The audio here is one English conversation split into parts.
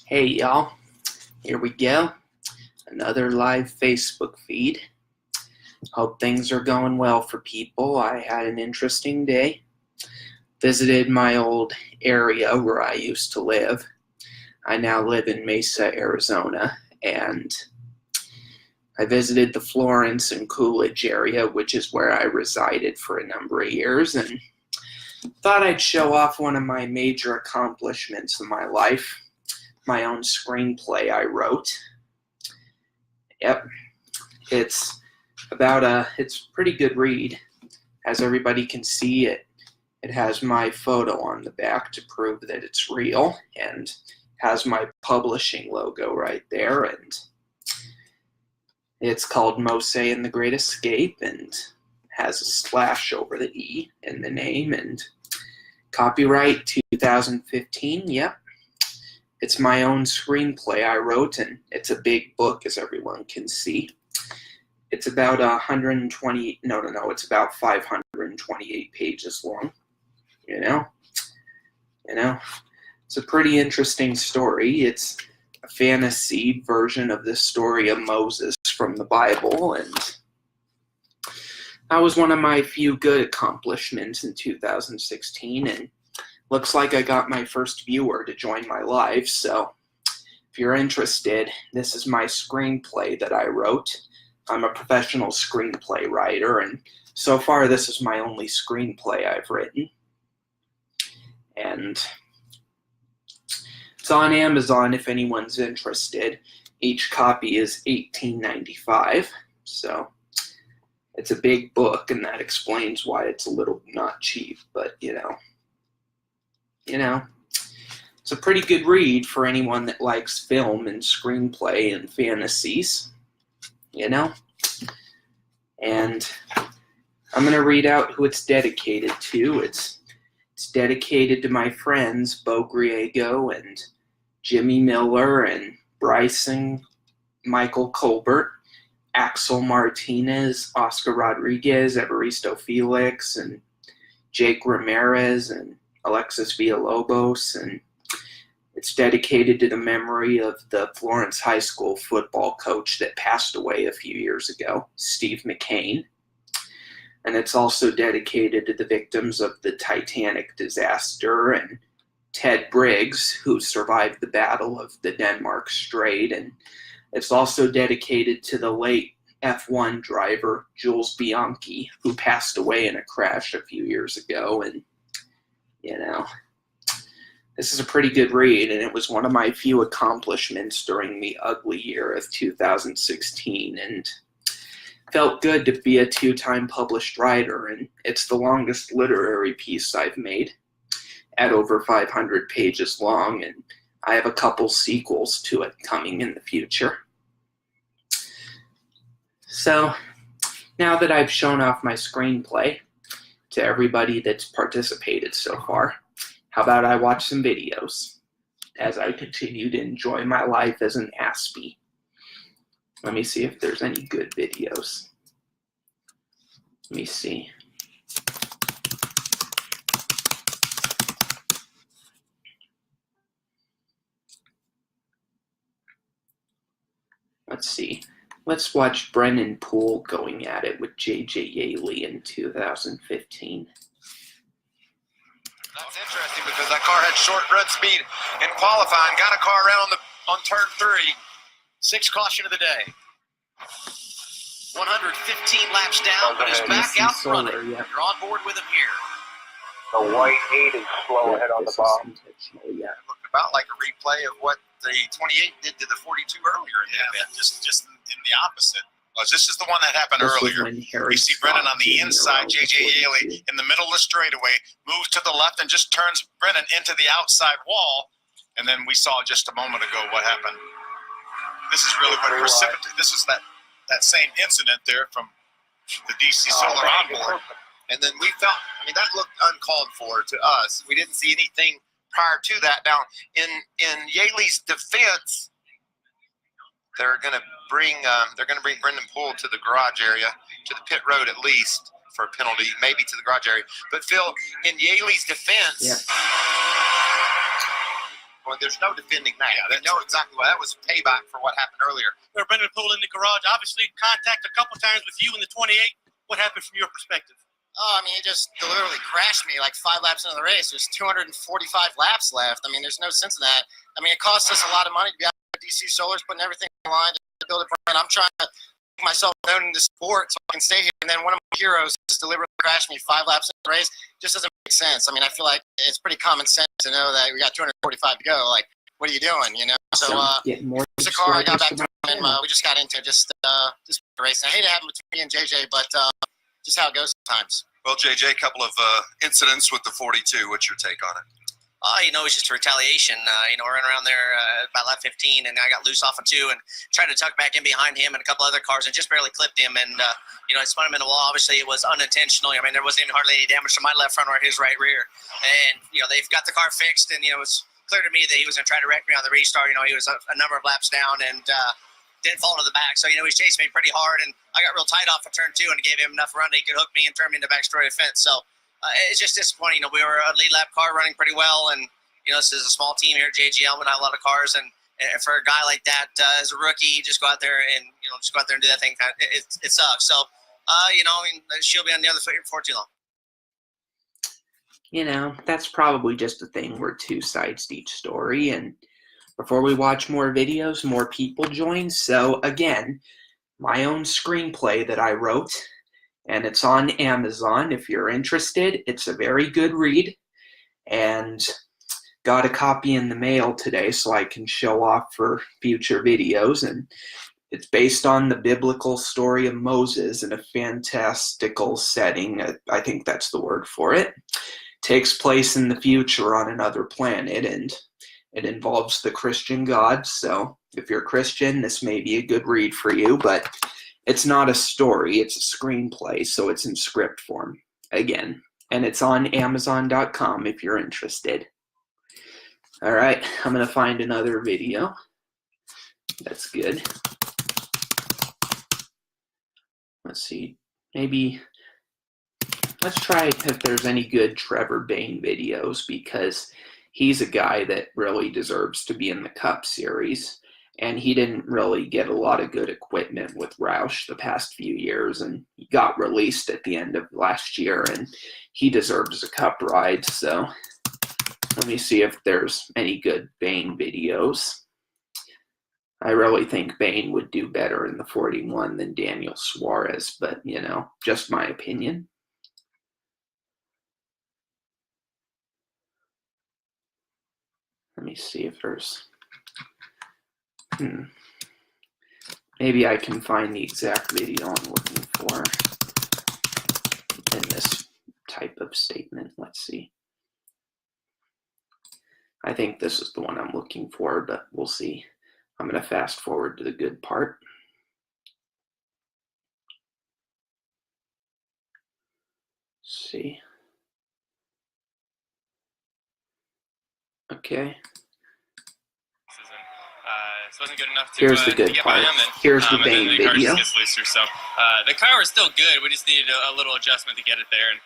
Hey y'all, here we go. Another live Facebook feed. Hope things are going well for people. I had an interesting day. Visited my old area where I used to live. I now live in Mesa, Arizona, and I visited the Florence and Coolidge area, which is where I resided for a number of years, and thought I'd show off one of my major accomplishments in my life. My own screenplay I wrote. Yep, it's it's a pretty good read. As everybody can see, it has my photo on the back to prove that it's real, and has my publishing logo right there, and it's called Mose and the Great Escape, and has a slash over the E in the name, and copyright 2015, yep. It's my own screenplay I wrote, and it's a big book, as everyone can see. It's about it's about 528 pages long. You know, it's a pretty interesting story. It's a fantasy version of the story of Moses from the Bible, and that was one of my few good accomplishments in 2016, and looks like I got my first viewer to join my live, so if you're interested, this is my screenplay that I wrote. I'm a professional screenplay writer, and so far this is my only screenplay I've written. And it's on Amazon if anyone's interested. Each copy is $18.95, so it's a big book, and that explains why it's a little not cheap, but it's a pretty good read for anyone that likes film and screenplay and fantasies, And I'm going to read out who it's dedicated to. It's dedicated to my friends Bo Griego and Jimmy Miller and Bryson, Michael Colbert, Axel Martinez, Oscar Rodriguez, Evaristo Felix, and Jake Ramirez, and Alexis Villalobos, and it's dedicated to the memory of the Florence High School football coach that passed away a few years ago, Steve McCain. And it's also dedicated to the victims of the Titanic disaster and Ted Briggs, who survived the Battle of the Denmark Strait. And it's also dedicated to the late F1 driver, Jules Bianchi, who passed away in a crash a few years ago. And this is a pretty good read, and it was one of my few accomplishments during the ugly year of 2016, and felt good to be a two-time published writer, and it's the longest literary piece I've made, at over 500 pages long, and I have a couple sequels to it coming in the future. So, now that I've shown off my screenplay to everybody that's participated so far, how about I watch some videos as I continue to enjoy my life as an Aspie. Let me see if there's any good videos. Let me see. Let's see. Let's watch Brennan Poole going at it with J.J. Yaley in 2015. That's interesting because that car had short run speed in qualifying. Got a car around on turn 3. 6th caution of the day. 115 laps down, but he's back out running. Yeah. You're on board with him here. The white 8 is slow ahead on the bottom. Yeah. It looked about like a replay of what the 28 did to the 42 earlier in the event. Just in the opposite. This is the one that happened earlier. We see Brennan on the inside, J.J. Yaley in the middle of the straightaway, moves to the left and just turns Brennan into the outside wall. And then we saw just a moment ago what happened. This is really what precipitated. This is that same incident there from the DC Solar onboard. And then we felt, that looked uncalled for to us. We didn't see anything prior to that. Now, in Yaley's defense, they're going to bring Brendan Poole to the garage area, to the pit road at least, for a penalty, maybe to the garage area. But Phil, in Yaley's defense, Well, there's no defending that. Yeah, they know exactly what that was payback for what happened earlier. Brendan pulled in the garage. Obviously, contact a couple times with you in the 28. What happened from your perspective? Oh, I mean, he just deliberately crashed me like 5 laps into the race. There's 245 laps left. I mean, there's no sense in that. I mean, it costs us a lot of money to be out there. DC Solar's putting everything on the line to build a brand. I'm trying to make myself known in the sport so I can stay here. And then one of my heroes just deliberately crashed me 5 laps into the race. Just doesn't make sense. I mean, I feel like it's pretty common sense to know that we got 245 to go. Like, what are you doing, you know? So, it's a car I got back to, and we just got into just racing. I hate it happening between me and JJ, but just how it goes sometimes. Well, JJ, a couple of incidents with the 42. What's your take on it? It was just a retaliation. Running around there about lap 15, and I got loose off of 2 and tried to tuck back in behind him and a couple other cars and just barely clipped him. And, I spun him in the wall. Obviously, it was unintentional. I mean, there wasn't even hardly any damage to my left front or his right rear. And, they've got the car fixed, and, it was clear to me that he was going to try to wreck me on the restart. He was a number of laps down and didn't fall to the back. So, he was chasing me pretty hard, and I got real tight off of turn 2 and gave him enough run that he could hook me and turn me in the backstory of the fence. So, it's just disappointing. We were a lead lap car running pretty well, and, this is a small team here at JGL. We have a lot of cars, and for a guy like that, as a rookie, just go out there and, do that thing. It sucks. So, she'll be on the other foot for too long. That's probably just a thing. We're 2 sides to each story, and before we watch more videos, more people join. So again, my own screenplay that I wrote, and it's on Amazon if you're interested. It's a very good read, and got a copy in the mail today so I can show off for future videos. And it's based on the biblical story of Moses in a fantastical setting. I think that's the word for it. Takes place in the future on another planet, and it involves the Christian God. So if you're a Christian, this may be a good read for you, but it's not a story, it's a screenplay, so it's in script form again. And it's on Amazon.com if you're interested. All right, I'm going to find another video. That's good. Let's see, maybe let's try if there's any good Trevor Bayne videos, because he's a guy that really deserves to be in the Cup Series, and he didn't really get a lot of good equipment with Roush the past few years, and he got released at the end of last year, and he deserves a Cup ride. So let me see if there's any good Bayne videos. I really think Bayne would do better in the 41 than Daniel Suarez, but, just my opinion. Let me see if there's... Maybe I can find the exact video I'm looking for in this type of statement. Let's see. I think this is the one I'm looking for, but we'll see. I'm going to fast forward to the good part. Let's see. Okay. This wasn't good enough to, Here's the good to get part. by him. Here's the and Bayne then the car video. just gets looser. So the car was still good. We just needed a little adjustment to get it there. And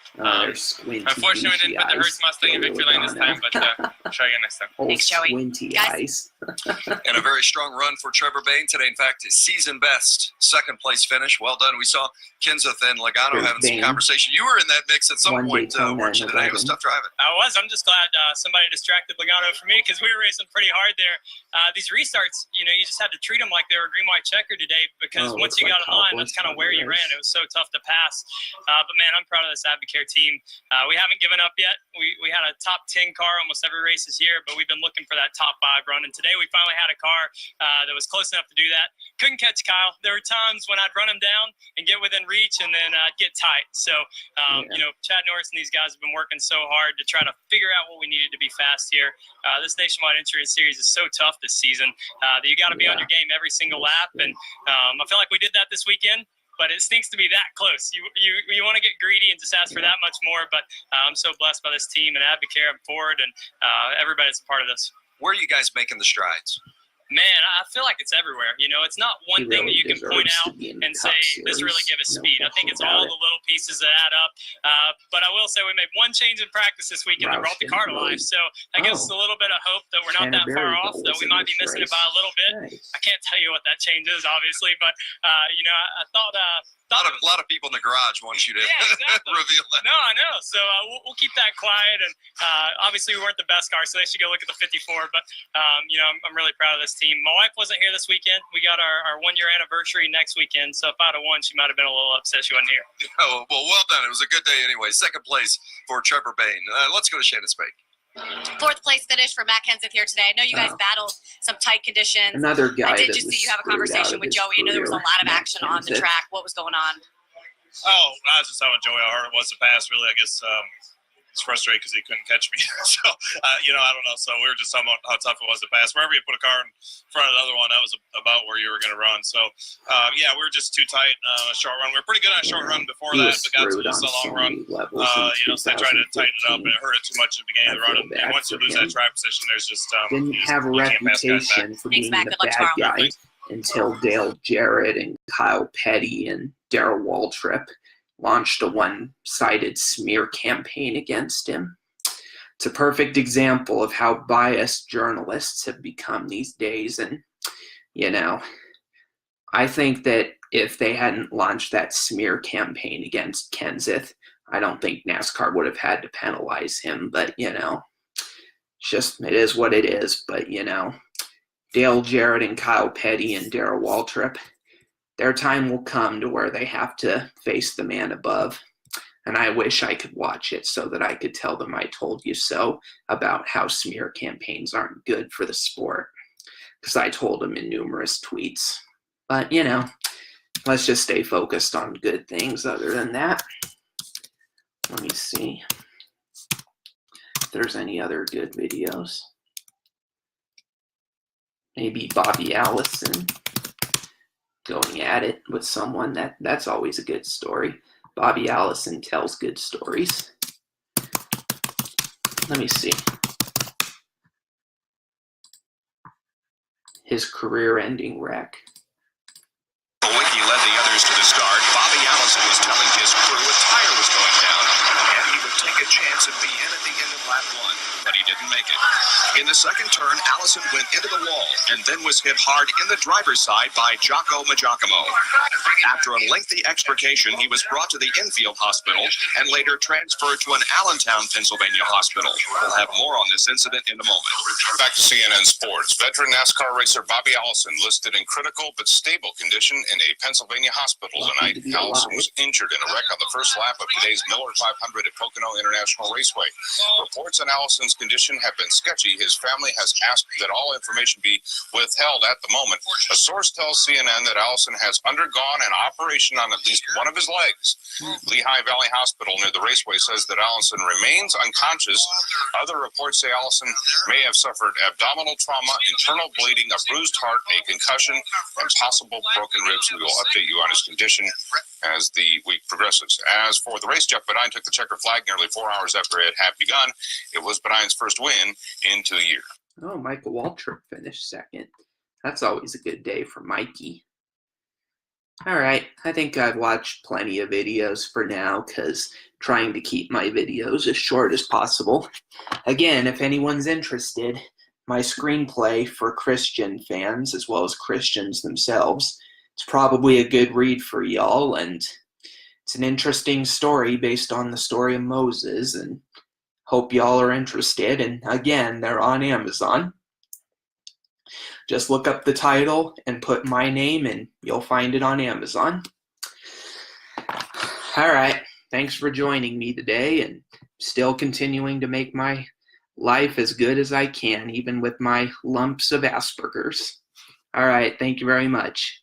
unfortunately, we didn't put the Hertz Mustang in victory lane this time, but we'll try again next time. Thanks, Joey. Squinty eyes. And a very strong run for Trevor Bayne today. In fact, his season best second place finish. Well done. We saw Kenseth and Logano having some conversation. You were in that mix at some point, weren't you, today? It was tough driving. I was. I'm just glad somebody distracted Logano for me, because we were racing pretty hard there. These restarts, you just had to treat them like they were green, white checker today, because once you got in line, that's kind of where you ran. It was so tough to pass. But man, I'm proud of this Advocare team. We haven't given up yet. We had a top 10 car almost every race this year, but we've been looking for that top 5 run. And today we finally had a car that was close enough to do that. Couldn't catch Kyle. There were times when I'd run him down and get within reach, and then I'd get tight. So, Chad Norris and these guys have been working so hard to try to figure out what we needed to be fast here. This Nationwide Insurance Series is so tough this season that you got to be on your game every single lap. And I feel like we did that this weekend, but it stinks to be that close. You want to get greedy and just ask for that much more. But I'm so blessed by this team and Advocare and Ford and everybody that's a part of this. Where are you guys making the strides? Man, I feel like it's everywhere. You know, it's not one thing that you can point out and say, this really gave us speed. I think it's all the little pieces that add up. But I will say we made one change in practice this weekend that brought the car to life. So that gives us a little bit of hope that we're not that far off, that we might be missing it by a little bit. I can't tell you what that change is, obviously, but, you know, I thought a lot of people in the garage want you to reveal that. No, I know. So we'll keep that quiet. And obviously we weren't the best car, so they should go look at the 54. But, you know, I'm really proud of this team. My wife wasn't here this weekend. We got our 1-year anniversary next weekend. So if I'd have won, she might have been a little upset she wasn't here. Oh, well done. It was a good day anyway. Second place for Trevor Bayne. Let's go to Shannon Spake. Fourth place finish for Matt Kenseth here today. I know you guys battled some tight conditions. Another guy. I did just see you have a conversation with Joey. I know there was a lot of action on the track. What was going on? Oh, I was just telling Joey how hard it was to pass. Really, I guess it's frustrating because he couldn't catch me. So, you know, I don't know. So we were just talking about how tough it was to pass. Wherever you put a car in front of the other one, that was about where you were going to run. So, yeah, we were just too tight short run. We were pretty good on a short run before that, but got to this long run. You know, so they tried to tighten it up, and it hurt it too much at the beginning of the run. And once you lose that track position, there's just didn't have a reputation for being the bad guy until Dale Jarrett and Kyle Petty and Darrell Waltrip launched a one-sided smear campaign against him. It's a perfect example of how biased journalists have become these days. And, you know, I think that if they hadn't launched that smear campaign against Kenseth, I don't think NASCAR would have had to penalize him. But, you know, it is what it is. But, you know, Dale Jarrett and Kyle Petty and Darrell Waltrip, their time will come to where they have to face the man above. And I wish I could watch it so that I could tell them I told you so about how smear campaigns aren't good for the sport. Because I told them in numerous tweets. But, you know, let's just stay focused on good things other than that. Let me see if there's any other good videos. Maybe Bobby Allison going at it with someone. That's always a good story. Bobby Allison tells good stories. Let me see. His career-ending wreck. He led the others to the start. Bobby Allison was telling his crew a tire was going down, and he would take a chance and be in at the end of lap 1, but he didn't make it. In the second turn, Allison went into the wall and then was hit hard in the driver's side by Jocko Majacomo. After a lengthy extrication, he was brought to the infield hospital and later transferred to an Allentown, Pennsylvania hospital. We'll have more on this incident in a moment. Back to CNN Sports. Veteran NASCAR racer Bobby Allison listed in critical but stable condition in a Pennsylvania hospital tonight. Allison was injured in a wreck on the first lap of today's Miller 500 at Pocono International Raceway. Reports on Allison's condition have been sketchy. His family has asked that all information be withheld at the moment. A source tells CNN that Allison has undergone an operation on at least one of his legs. Lehigh Valley Hospital near the raceway says that Allison remains unconscious. Other reports say Allison may have suffered abdominal trauma, internal bleeding, a bruised heart, a concussion, and possible broken ribs. We will update you on his condition as the week progresses. As for the race, Jeff Bodine took the checker flag nearly 4 hours after it had begun. It was Bodine's first win in 2 years. Oh, Michael Waltrip finished second. That's always a good day for Mikey. All right, I think I've watched plenty of videos for now because trying to keep my videos as short as possible. Again, if anyone's interested, my screenplay for Christian fans as well as Christians themselves, it's probably a good read for y'all, and it's an interesting story based on the story of Moses, and hope y'all are interested. And again, they're on Amazon. Just look up the title and put my name and you'll find it on Amazon. All right. Thanks for joining me today and still continuing to make my life as good as I can, even with my lumps of Asperger's. All right. Thank you very much.